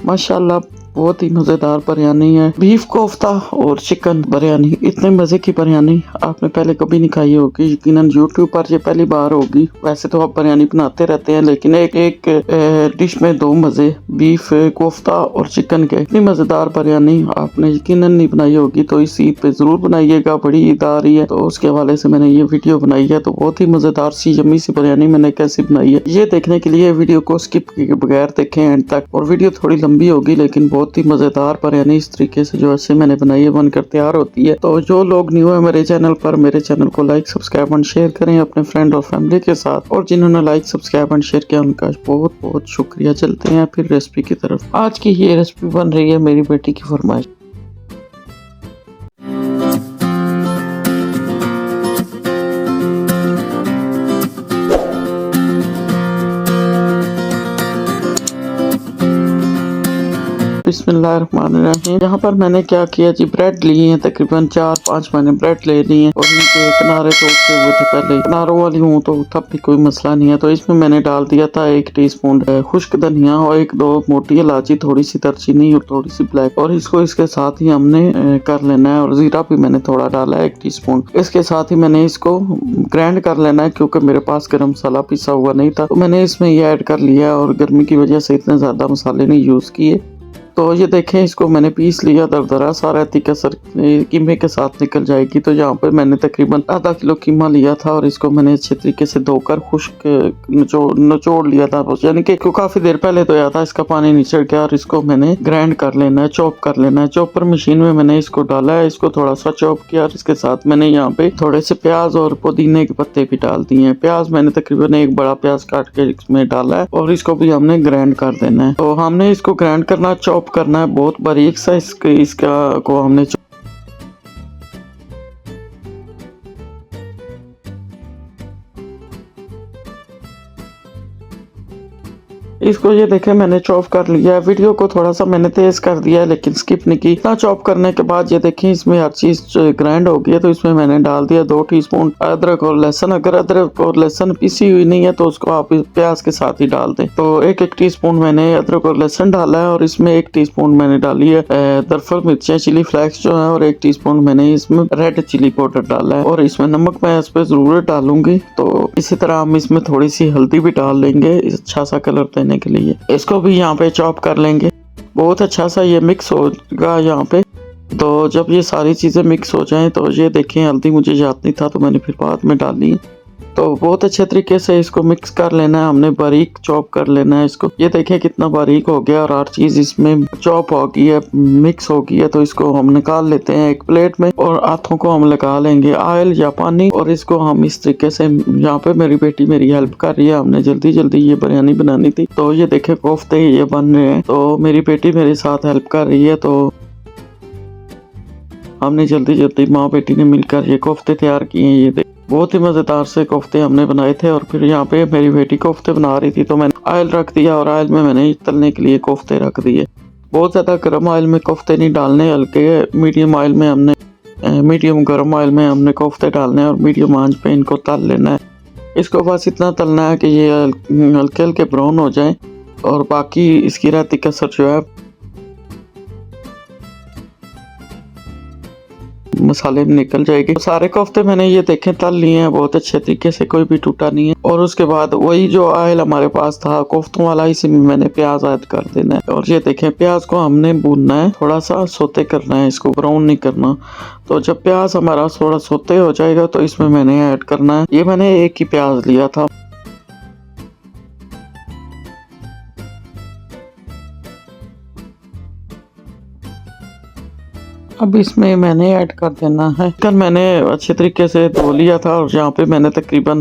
माशाल्लाह बहुत ही मज़ेदार बिरयानी है। बीफ कोफ्ता और चिकन बिरयानी, इतने मज़े की बिरयानी आपने पहले कभी नहीं खाई होगी। यकीनन यूट्यूब पर ये पहली बार होगी। वैसे तो आप बिरयानी बनाते रहते हैं, लेकिन एक डिश में दो मज़े, बीफ कोफ्ता और चिकन के। इतनी मज़ेदार बिरयानी आपने यकीनन नहीं बनाई होगी, तो इस ईद पे ज़रूर बनाइएगा। बड़ी ईद आ रही है तो उसके हवाले से मैंने ये वीडियो बनाई है। तो बहुत ही मज़ेदार सी यम्मी सी बिरयानी मैंने कैसे बनाई है, ये देखने के लिए वीडियो को स्किप किए बगैर देखें एंड तक। और वीडियो थोड़ी लंबी होगी, लेकिन बहुत ही मजेदार बिरयानी इस तरीके से जो ऐसे मैंने बनाई है बनकर तैयार होती है। तो जो लोग न्यू है मेरे चैनल पर, मेरे चैनल को लाइक सब्सक्राइब एंड शेयर करें अपने फ्रेंड और फैमिली के साथ। और जिन्होंने लाइक सब्सक्राइब एंड शेयर किया उनका बहुत बहुत शुक्रिया। चलते हैं फिर रेसिपी की तरफ। आज की ये रेसिपी बन रही है मेरी बेटी की फरमाइश। बिस्मिल्लाहिर्रहमानिर्रहीम। यहाँ पर मैंने क्या किया जी, ब्रेड लिए हैं, तकरीबन 4-5 मैंने ब्रेड ले लिए हैं और इनके किनारे तोड़ते हुए थे। पहले किनारों वाली हूँ तो तब भी कोई मसला नहीं है। तो इसमें मैंने डाल दिया था 1 टीस्पून खुश्क धनिया और 1-2 मोटी इलायची, थोड़ी सी दालचीनी और थोड़ी सी ब्लैक। और इसको इसके साथ ही हमने कर लेना है। और जीरा भी मैंने थोड़ा डाला है 1 टीस्पून। इसके साथ ही मैंने इसको ग्राइंड कर लेना है, क्योंकि मेरे पास गरम मसाला पिसा हुआ नहीं था, तो मैंने इसमें ये ऐड कर लिया। और गर्मी की वजह से इतने ज्यादा मसाले नहीं यूज किए। तो ये देखें, इसको मैंने पीस लिया दरदरा, सारा तीखा सर कीमे के साथ निकल जाएगी। तो यहाँ पर मैंने तकरीबन आधा किलो कीमा लिया था और इसको मैंने अच्छे तरीके से धोकर खुश्क निचोड़ लिया था, यानी कि काफी देर पहले धोया था, इसका पानी निचड़ गया। और इसको मैंने ग्राइंड कर लेना है, चॉप कर लेना है। चॉपर मशीन में मैंने इसको डाला है, इसको थोड़ा सा चॉप किया। और इसके साथ मैंने यहाँ पे थोड़े से प्याज और पुदीने के पत्ते भी डाल दिए हैं। प्याज मैंने तकरीबन 1 बड़ा प्याज काट के इसमें डाला है और इसको भी हमने ग्राइंड कर देना है। तो हमने इसको ग्राइंड करना, चॉप करना है बहुत बारीक सा। इसका को हमने इसको ये देखें मैंने चॉप कर लिया है। वीडियो को थोड़ा सा मैंने तेज कर दिया है, लेकिन स्किप नहीं की। इतना चॉप करने के बाद ये देखें इसमें हर चीज ग्राइंड हो गई है। तो इसमें मैंने डाल दिया 2 टीस्पून अदरक और लहसुन। अगर अदरक और लहसुन पिसी हुई नहीं है तो उसको आप प्याज के साथ ही डाल दें। तो 1-1 टीस्पून मैंने अदरक और लहसुन डाला है। और इसमें 1 टीस्पून मैंने डाली है दरफल मिर्चें, चिली फ्लेक्स जो है। और 1 टीस्पून मैंने इसमें रेड चिली पाउडर डाला है। और इसमें नमक मैं इस पे जरूर डालूंगी। तो इसी तरह हम इसमें थोड़ी सी हल्दी भी डाल लेंगे अच्छा सा कलर देने के लिए। इसको भी यहाँ पे चॉप कर लेंगे। बहुत अच्छा सा ये मिक्स होगा यहाँ पे। तो जब ये सारी चीजें मिक्स हो जाएं, तो ये देखें हल्दी मुझे याद नहीं था तो मैंने फिर बाद में डाली। तो बहुत अच्छे तरीके से इसको मिक्स कर लेना है, हमने बारीक चॉप कर लेना है इसको। ये देखें कितना बारीक हो गया और हर चीज इसमें चॉप हो गई है, मिक्स हो गई है। तो इसको हम निकाल लेते हैं एक प्लेट में और हाथों को हम लगा लेंगे ऑयल या पानी। और इसको हम इस तरीके से, यहाँ पे मेरी बेटी मेरी हेल्प कर रही है, हमने जल्दी जल्दी ये बिरयानी बनानी थी। तो ये देखे कोफ्ते ये बन रहे हैं, तो मेरी बेटी मेरे साथ हेल्प कर रही है। तो हमने जल्दी जल्दी माँ बेटी ने मिलकर ये कोफ्ते तैयार किए हैं। ये बहुत ही मजेदार से कोफ्ते हमने बनाए थे। और फिर यहाँ पे मेरी बेटी कोफ्ते बना रही थी, तो मैंने ऑयल रख दिया और ऑयल में मैंने तलने के लिए कोफ्ते रख दिए। बहुत ज्यादा गर्म ऑयल में कोफ्ते नहीं डालने, हल्के मीडियम ऑयल में हमने मीडियम गर्म ऑयल में हमने कोफ्ते डालने हैं और मीडियम आंच पे इनको तल लेना है। इसको बस इतना तलना है कि ये हल्के हल्के ब्राउन हो जाए और बाकी इसकी रहती कसर जो है मसाले में निकल जाएगी। तो सारे कोफ्ते मैंने ये देखें तल लिए हैं बहुत अच्छे तरीके से, कोई भी टूटा नहीं है। और उसके बाद वही जो ऑयल हमारे पास था कोफ्तों वाला, इसी में मैंने प्याज ऐड कर देना है। और ये देखें प्याज को हमने भूनना है, थोड़ा सा सोते करना है, इसको ब्राउन नहीं करना। तो जब प्याज हमारा थोड़ा सोते हो जाएगा तो इसमें मैंने ऐड करना है, ये मैंने 1 ही प्याज लिया था। अब इसमें मैंने ऐड कर देना है चिकन। मैंने अच्छे तरीके से धो लिया था और यहाँ पे मैंने तकरीबन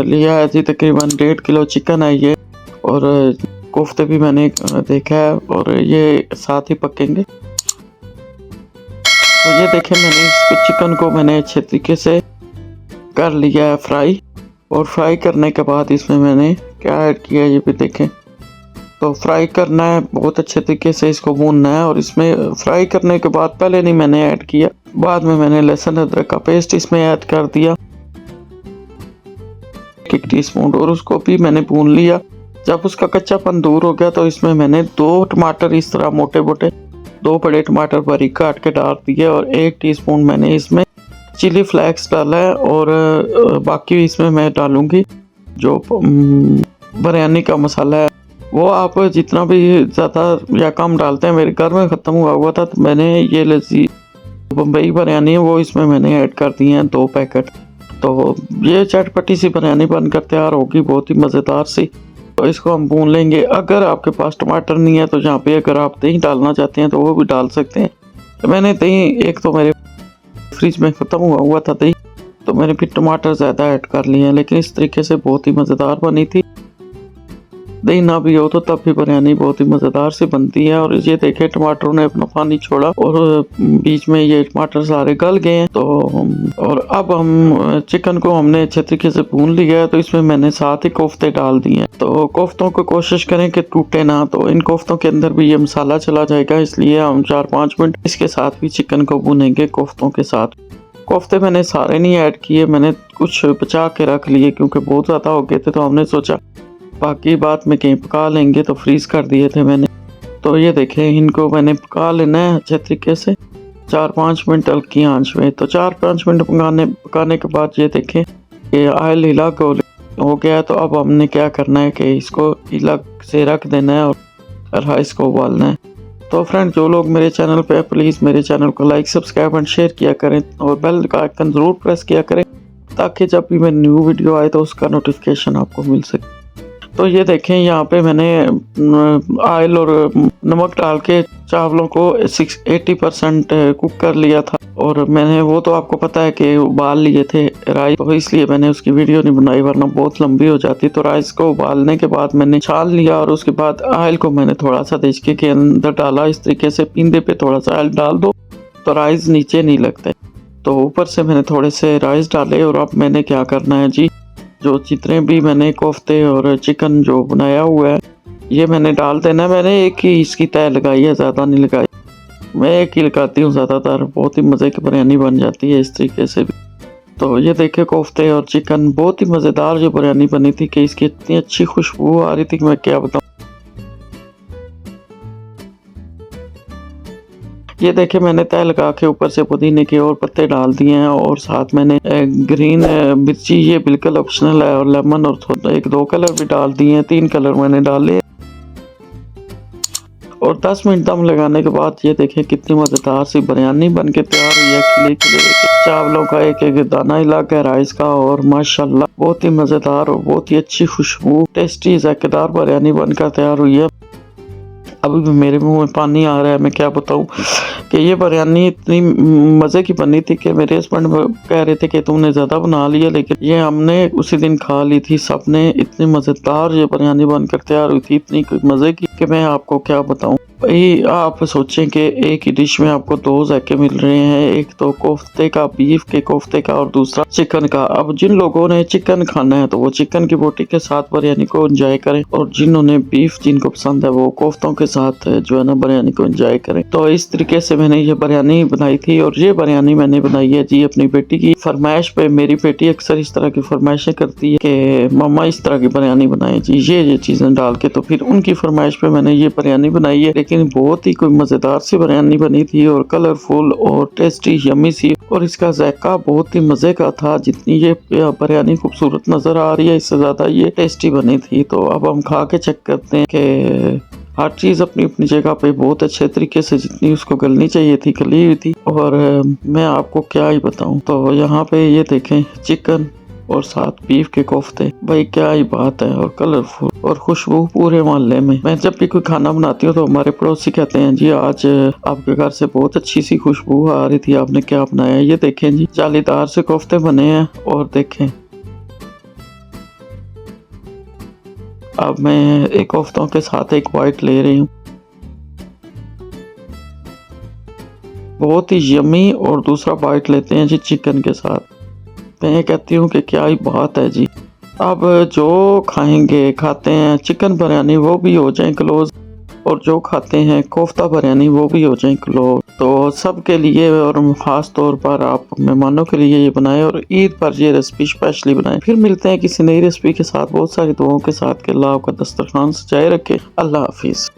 लिया है जी, तकरीबन 1.5 किलो चिकन है ये। और कोफ्ते भी मैंने देखा है और ये साथ ही पकेंगे। तो ये देखें मैंने इसको चिकन को मैंने अच्छे तरीके से कर लिया है फ्राई। और फ्राई करने के बाद इसमें मैंने क्या ऐड किया ये भी देखें। तो फ्राई करना है, बहुत अच्छे तरीके से इसको भूनना है। और इसमें फ्राई करने के बाद पहले नहीं मैंने ऐड किया, बाद में मैंने लहसुन अदरक का पेस्ट इसमें ऐड कर दिया 1 टीस्पून। और उसको भी मैंने भून लिया जब उसका कच्चापन दूर हो गया तो इसमें मैंने 2 टमाटर इस तरह मोटे मोटे 2 बड़े टमाटर बारीक काट के डाल दिए और 1 टीस्पून मैंने इसमें चिली फ्लेक्स डाला है और बाकी इसमें मैं डालूँगी जो बिरयानी का मसाला है वो आप जितना भी ज़्यादा या कम डालते हैं। मेरे घर में ख़त्म हुआ था तो मैंने ये लस्सी बम्बई बिरयानी है वो इसमें मैंने ऐड कर दी हैं 2 पैकेट। तो ये चटपटी सी बिरयानी बनकर तैयार होगी, बहुत ही मज़ेदार सी। तो इसको हम भून लेंगे। अगर आपके पास टमाटर नहीं है तो यहाँ पे अगर आप दही डालना चाहते हैं तो वो भी डाल सकते हैं। तो मैंने दही एक तो मेरे फ्रिज में ख़त्म हुआ था दही, तो मैंने फिर टमाटर ज़्यादा ऐड कर लिए हैं, लेकिन इस तरीके से बहुत ही मज़ेदार बनी थी। दही ना भी हो तो तब भी बिरयानी बहुत ही मज़ेदार से बनती है। और ये देखे टमाटरों ने अपना पानी छोड़ा और बीच में ये टमाटर सारे गल गए हैं। तो और अब हम चिकन को हमने अच्छे तरीके से भून लिया है, तो इसमें मैंने साथ ही कोफ्ते डाल दिए हैं। तो कोफ्तों को कोशिश करें कि टूटे ना, तो इन कोफ्तों के अंदर भी ये मसाला चला जाएगा, इसलिए हम 4-5 मिनट इसके साथ भी चिकन को भूनेंगे कोफ्तों के साथ। कोफ्ते मैंने सारे नहीं ऐड किए, मैंने कुछ बचा के रख लिए क्योंकि बहुत ज़्यादा हो गए थे, तो हमने सोचा बाकी बात में कहीं पका लेंगे, तो फ्रीज़ कर दिए थे मैंने। तो ये देखें इनको मैंने पका लेना है अच्छे तरीके से 4-5 मिनट हल्की आंच में। तो 4-5 मिनट पकाने के बाद ये देखें कि ऑयल हिला हो गया। तो अब हमने क्या करना है कि इसको हिला से रख देना है और राइस को उबालना है। तो फ्रेंड जो लोग मेरे चैनल पे प्लीज़ मेरे चैनल को लाइक सब्सक्राइब एंड शेयर किया करें और बेल का आइकन ज़रूर प्रेस किया करें ताकि जब भी मेरी न्यू वीडियो आए तो उसका नोटिफिकेशन आपको मिल सके। तो ये देखें यहाँ पे मैंने ऑयल और नमक डाल के चावलों को 80% कुक कर लिया था और मैंने वो तो आपको पता है कि उबाल लिए थे राइस, तो इसलिए मैंने उसकी वीडियो नहीं बनाई वरना बहुत लंबी हो जाती। तो राइस को उबालने के बाद मैंने छान लिया और उसके बाद ऑयल को मैंने थोड़ा सा देचके के अंदर डाला। इस तरीके से पींदे पे थोड़ा सा ऑयल डाल दो तो राइस नीचे नहीं लगते। तो ऊपर से मैंने थोड़े से राइस डाले और अब मैंने क्या करना है जी, जो जितने भी मैंने कोफ्ते और चिकन जो बनाया हुआ है ये मैंने डाल देना। मैंने एक ही इसकी तय लगाई है, ज़्यादा नहीं लगाई, मैं एक ही लगाती हूँ ज़्यादातर, बहुत ही मज़े की बिरयानी बन जाती है इस तरीके से भी। तो ये देखे कोफ्ते और चिकन बहुत ही मज़ेदार जो बिरयानी बनी थी कि इसकी इतनी अच्छी खुशबू आ रही थी कि मैं क्या बताऊँ। ये देखे मैंने तय लगा के ऊपर से पुदीने के और पत्ते डाल दिए हैं और साथ मैंने ग्रीन मिर्ची, ये बिल्कुल ऑप्शनल है, और लेमन और 1-2 कलर भी डाल दिए हैं, 3 कलर मैंने डाले। और 10 मिनट दम लगाने के बाद ये देखें कितनी मज़ेदार सी बिरयानी बन के तैयार हुई है। खिले खिले चावलों का एक दाना हिला के राइस का, और माशाल्लाह बहुत ही मज़ेदार और बहुत ही अच्छी खुशबू टेस्टी जायकेदार बिरयानी बनकर तैयार हुई है। अभी भी मेरे मुंह में पानी आ रहा है, मैं क्या बताऊं कि ये बिरयानी इतनी मज़े की बनी थी कि मेरे हस्बैंड कह रहे थे कि तुमने ज़्यादा बना लिया, लेकिन ये हमने उसी दिन खा ली थी सबने। इतनी मज़ेदार ये बिरयानी बनकर तैयार हुई थी, इतनी मज़े की कि मैं आपको क्या बताऊं। भाई आप सोचें कि एक ही डिश में आपको 2 जायके मिल रहे हैं, एक तो कोफ्ते का, बीफ के कोफ्ते का, और दूसरा चिकन का। अब जिन लोगों ने चिकन खाना है तो वो चिकन की बोटी के साथ बिरयानी को एंजॉय करें, और जिन्होंने बीफ जिनको पसंद है वो कोफ्तों के साथ जो है ना बिरयानी को एंजॉय करें। तो इस तरीके से मैंने ये बिरयानी बनाई थी, और ये बिरयानी मैंने बनाई है जी अपनी बेटी की फरमाइश पे। मेरी बेटी अक्सर इस तरह की फरमाइशें करती है कि मम्मा इस तरह की बिरयानी बनाए जी, ये चीज़ें डाल के। तो फिर उनकी फरमाइश पे मैंने ये बिरयानी बनाई है, लेकिन बहुत ही कोई मज़ेदार सी बिरयानी बनी थी और कलरफुल और टेस्टी यम्मी सी, और इसका जायका बहुत ही मज़े का था। जितनी ये बिरयानी खूबसूरत नज़र आ रही है इससे ज़्यादा ये टेस्टी बनी थी। तो अब हम खा के चेक करते हैं कि हर चीज़ अपनी अपनी जगह पे बहुत अच्छे तरीके से जितनी उसको गलनी चाहिए थी गली हुई थी, और मैं आपको क्या ही बताऊं। तो यहाँ पे ये देखें चिकन और साथ बीफ के कोफ्ते, भाई क्या ही बात है, और कलरफुल और खुशबू पूरे मोहल्ले में। मैं जब भी कोई खाना बनाती हूँ तो हमारे पड़ोसी कहते हैं जी आज आपके घर से बहुत अच्छी सी खुशबू आ रही थी, आपने क्या बनाया। ये देखें जी जालीदार से कोफ्ते बने हैं, और देखें अब मैं एक कोफ्तों के साथ एक वाइट ले रही हूँ, बहुत ही यम्मी। और दूसरा बाइट लेते हैं जी चिकन के साथ। मैं कहती हूँ कि क्या ही बात है जी। अब जो खाएंगे खाते हैं चिकन बिरयानी वो भी हो जाए क्लोज, और जो खाते हैं कोफ्ता बिरयानी वो भी हो जाए क्लोज। तो सबके लिए और ख़ास तौर पर आप मेहमानों के लिए ये बनाएं और ईद पर ये रेसिपी स्पेशली बनाएं। फिर मिलते हैं किसी नई रेसिपी के साथ बहुत सारी दुआओं के साथ। कि अल्लाह आपका दस्तरखान सजाए रखे। अल्लाह हाफिज़।